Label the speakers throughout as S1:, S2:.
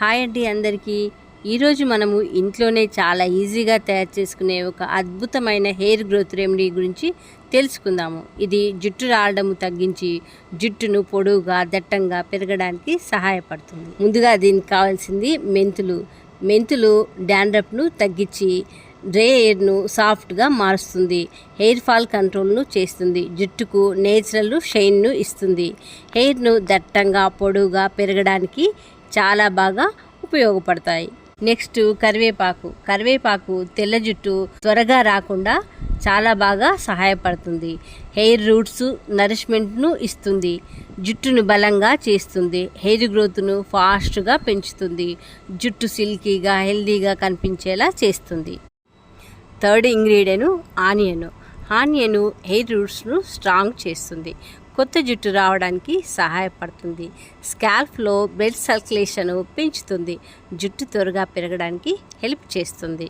S1: Hi అండి అందరికీ. ఈరోజు మనము ఇంట్లోనే చాలా ఈజీగా తయారు చేసుకునే ఒక అద్భుతమైన హెయిర్ గ్రోత్ రెమెడీ గురించి తెలుసుకుందాము. ఇది జుట్టు రాలడం తగ్గించి జుట్టును పొడవుగా దట్టంగా పెరగడానికి సహాయపడుతుంది. ముందుగా దీనికి కావాల్సింది మెంతులు డాండ్రఫ్ను తగ్గించి డ్రై హెయిర్ను సాఫ్ట్గా మారుస్తుంది. హెయిర్ ఫాల్ కంట్రోల్ను చేస్తుంది. జుట్టుకు నేచురల్ షైన్ను ఇస్తుంది. హెయిర్ను దట్టంగా పొడవుగా పెరగడానికి చాలా బాగా ఉపయోగపడతాయి. నెక్స్ట్ కరివేపాకు తెల్ల జుట్టు త్వరగా రాకుండా చాలా బాగా సహాయపడుతుంది. హెయిర్ రూట్స్ నరిష్మెంట్ను ఇస్తుంది. జుట్టును బలంగా చేస్తుంది. హెయిర్ గ్రోత్ను ఫాస్ట్గా పెంచుతుంది. జుట్టు సిల్కీగా హెల్దీగా కనిపించేలా చేస్తుంది. థర్డ్ ఇంగ్రీడియంట్ ఆనియన్ హెయిర్ రూట్స్ను స్ట్రాంగ్ చేస్తుంది. కొత్త జుట్టు రావడానికి సహాయపడుతుంది. స్కాల్ప్లో బ్లడ్ సర్క్యులేషన్ పెంచుతుంది. జుట్టు త్వరగా పెరగడానికి హెల్ప్ చేస్తుంది.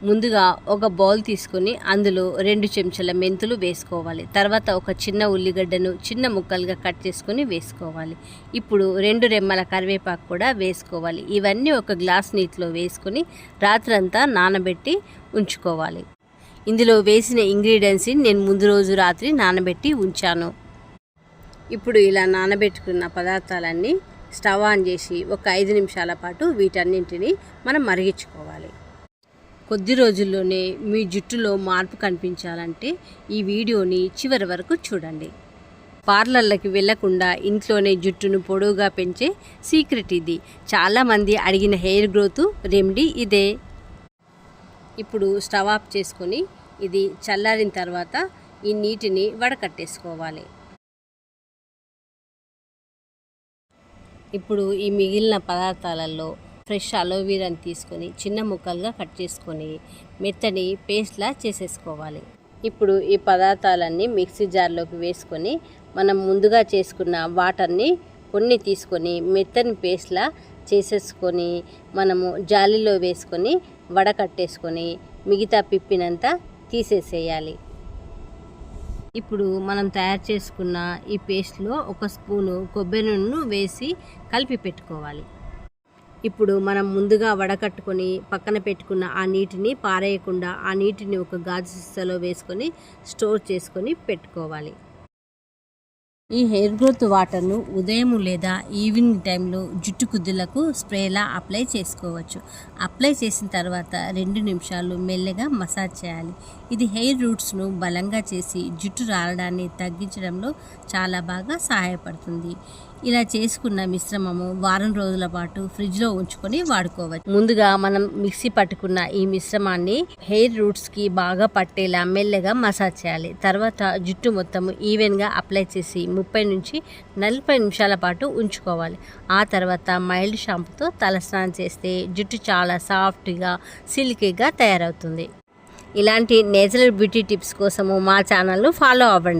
S1: ముందుగా ఒక బౌల్ తీసుకొని అందులో 2 చెంచాల మెంతులు వేసుకోవాలి. తర్వాత ఒక చిన్న ఉల్లిగడ్డను చిన్న ముక్కలుగా కట్ చేసుకొని వేసుకోవాలి. ఇప్పుడు 2 రెమ్మల కరివేపాకు కూడా వేసుకోవాలి. ఇవన్నీ ఒక గ్లాస్ నీటిలో వేసుకొని రాత్రంతా నానబెట్టి ఉంచుకోవాలి. ఇందులో వేసిన ఇంగ్రీడియంట్స్ని నేను ముందు రోజు రాత్రి నానబెట్టి ఉంచాను. ఇప్పుడు ఇలా నానబెట్టుకున్న పదార్థాలన్నీ స్టవ్ ఆన్ చేసి ఒక 5 నిమిషాల పాటు వీటన్నింటినీ మనం మరిగించుకోవాలి. కొద్ది రోజుల్లోనే మీ జుట్టులో మార్పు కనిపించాలంటే ఈ వీడియోని చివరి వరకు చూడండి. పార్లర్లకి వెళ్లకుండా ఇంట్లోనే జుట్టును పొడవుగా పెంచే సీక్రెట్ ఇది. చాలామంది అడిగిన హెయిర్ గ్రోత్ రెమెడీ ఇదే. ఇప్పుడు స్టవ్ ఆఫ్ చేసుకొని ఇది చల్లారిన తర్వాత ఈ నీటిని వడకట్టేసుకోవాలి. ఇప్పుడు ఈ మిగిలిన పదార్థాలలో ఫ్రెష్ అలోవెరాని తీసుకొని చిన్న ముక్కలుగా కట్ చేసుకొని మెత్తని పేస్ట్లా చేసేసుకోవాలి. ఇప్పుడు ఈ పదార్థాలన్నీ మిక్సీ జార్లోకి వేసుకొని మనం ముందుగా చేసుకున్న వాటర్ని కొన్ని తీసుకొని మెత్తని పేస్ట్లా చేసేసుకొని మనము జాలీలో వేసుకొని వడకట్టేసుకొని మిగతా పిప్పినంతా తీసేసేయాలి. ఇప్పుడు మనం తయారు చేసుకున్న ఈ పేస్ట్లో 1 స్పూను కొబ్బరి నూనెను వేసి కలిపి పెట్టుకోవాలి. ఇప్పుడు మనం ముందుగా వడకట్టుకొని పక్కన పెట్టుకున్న ఆ నీటిని పారేయకుండా ఆ నీటిని ఒక గాజు సీసాలో వేసుకొని స్టోర్ చేసుకొని పెట్టుకోవాలి. ఈ హెయిర్ గ్రోత్ వాటర్ను ఉదయం లేదా ఈవినింగ్ టైంలో జుట్టు కుద్దులకు స్ప్రేలా అప్లై చేసుకోవచ్చు. అప్లై చేసిన తర్వాత 2 నిమిషాలు మెల్లగా మసాజ్ చేయాలి. ఇది హెయిర్ రూట్స్ను బలంగా చేసి జుట్టు రాలడాన్ని తగ్గించడంలో చాలా బాగా సహాయపడుతుంది. ఇలా చేసుకున్న మిశ్రమము వారం రోజుల పాటు ఫ్రిడ్జ్లో ఉంచుకొని వాడుకోవచ్చు. ముందుగా మనం మిక్సీ పట్టుకున్న ఈ మిశ్రమాన్ని హెయిర్ రూట్స్కి బాగా పట్టేలా మెల్లగా మసాజ్ చేయాలి. తర్వాత జుట్టు మొత్తం ఈవెన్గా అప్లై చేసి 30 నుంచి 40 నిమిషాల పాటు ఉంచుకోవాలి. ఆ తర్వాత మైల్డ్ షాంపూతో తలస్నానం చేస్తే జుట్టు చాలా సాఫ్ట్గా సిల్కీగా తయారవుతుంది. ఇలాంటి నేచురల్ బ్యూటీ టిప్స్ కోసము మా ఛానల్ను ఫాలో అవ్వండి.